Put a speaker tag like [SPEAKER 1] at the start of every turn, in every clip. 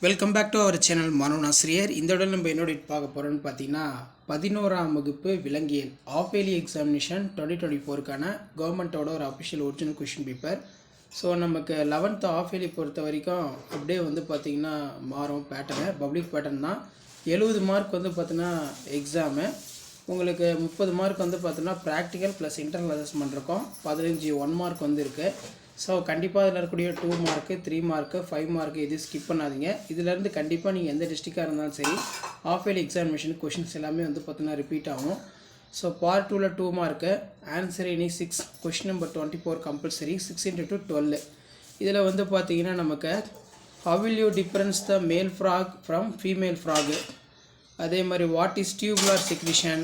[SPEAKER 1] Welcome back to our channel மாணவன் ஆசிரியர். இந்த இடம் நம்ம என்னோட பார்க்க போகிறோன்னு பார்த்தீங்கன்னா 11ஆம் வகுப்பு விலங்கியல் ஆஃப் இயர்லி எக்ஸாமினேஷன் 2024க்கான கவர்மெண்ட்டோட ஒரு official original question paper. So நமக்கு 11th ஆஃப் இயர்லி பொறுத்த வரைக்கும் அப்படியே வந்து பார்த்திங்கன்னா மாறும் பேட்டர்னு. பப்ளிக் பேட்டர்ன் தான். 70 மார்க் வந்து பார்த்தீங்கன்னா எக்ஸாமு. உங்களுக்கு 30 மார்க் வந்து பார்த்தீங்கன்னா ப்ராக்டிக்கல் ப்ளஸ் இன்டர்னல் அசஸ்மெண்ட் இருக்கும். 15 1 மார்க் வந்து இருக்குது. ஸோ கண்டிப்பாக இதில் இருக்கக்கூடிய 2 மார்க்கு 3 மார்க்கு 5 மார்க்கு இது ஸ்கிப் பண்ணாதீங்க. இதிலேருந்து கண்டிப்பாக நீங்கள் எந்த டிஸ்ட்ரிக்டாக இருந்தாலும் சரி ஆஃப் இயர்லி எக்ஸாமினேஷன் கொஷின்ஸ் எல்லாமே வந்து பார்த்தீங்கன்னா ரிப்பீட் ஆகும். ஸோ பார்ட் 2ல் 2 மார்க்கு ஆன்சர் இனி 6 கொஷின் நம்பர் 24 கம்பல்சரி 6 × 12. இதில் வந்து பார்த்தீங்கன்னா நமக்கு how will you difference the male frog from female frog, அதே மாதிரி what is tubular secretion,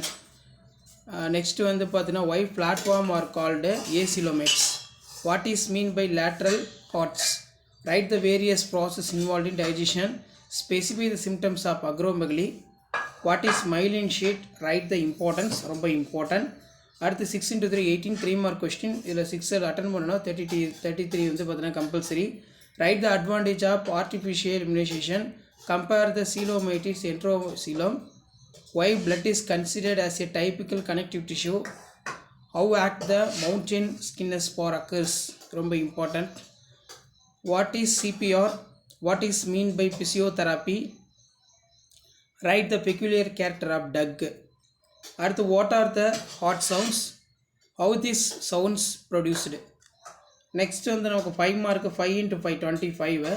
[SPEAKER 1] next வந்து பார்த்தீங்கன்னா why platform are called acoelomates, what is mean by lateral hearts, write the various process involved in digestion, specify the symptoms of acromegaly, what is myelin sheet, write the importance, ரொம்ப important. அடுத்து 6 × 3 18 3 mark question. இதில் 6 attend பண்ணணும். 33 வந்து பார்த்தீங்கன்னா compulsory. Write the advantage of artificial immunisation, compare the coelomates enterocoelom, why blood is considered as a typical connective tissue, how act the mountain skinless spore occurs, ரொம்ப important. what is CPR, what is mean by physiotherapy, write the peculiar character of Doug. அடுத்து what are the heart sounds, how these sounds produced. Next வந்து நமக்கு 5 mark 5 × 5 25.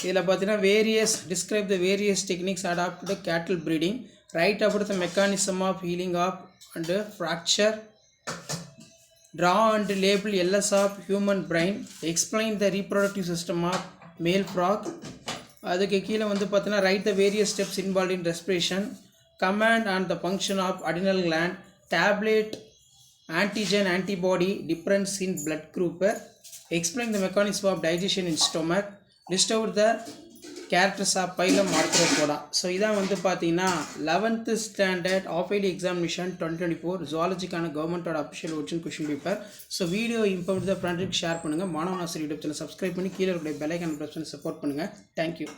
[SPEAKER 1] இதில் பார்த்தீங்கன்னா various describe the various techniques adopt cattle breeding, write about the mechanism of healing of and fracture, draw and label LS of human brain, explain the reproductive system of male frog. அதுக்கு கீழே வந்து பார்த்தீங்கன்னா right the various steps involve in respiration, comment on the function of adrenal gland, tabulate antigen antibody difference in blood group, explain the mechanism of digestion in stomach, list out the characters of phylum Arthropoda. So இதான் வந்து பார்த்தீங்கன்னா 11th standard of early examination 2024 ஜுவாலஜிக்கான கவர்மெண்ட்டோட official original question paper. So video important ஃப்ரெண்டுக்கு share பண்ணுங்கள். மாணவன் ஆசிரியர் YouTube channel subscribe பண்ணி கீழே இருக்கிற பெல் ஐக்கான் ப்ரெஸ் பண்ணி சப்போர்ட் பண்ணுங்கள். தேங்க்யூ.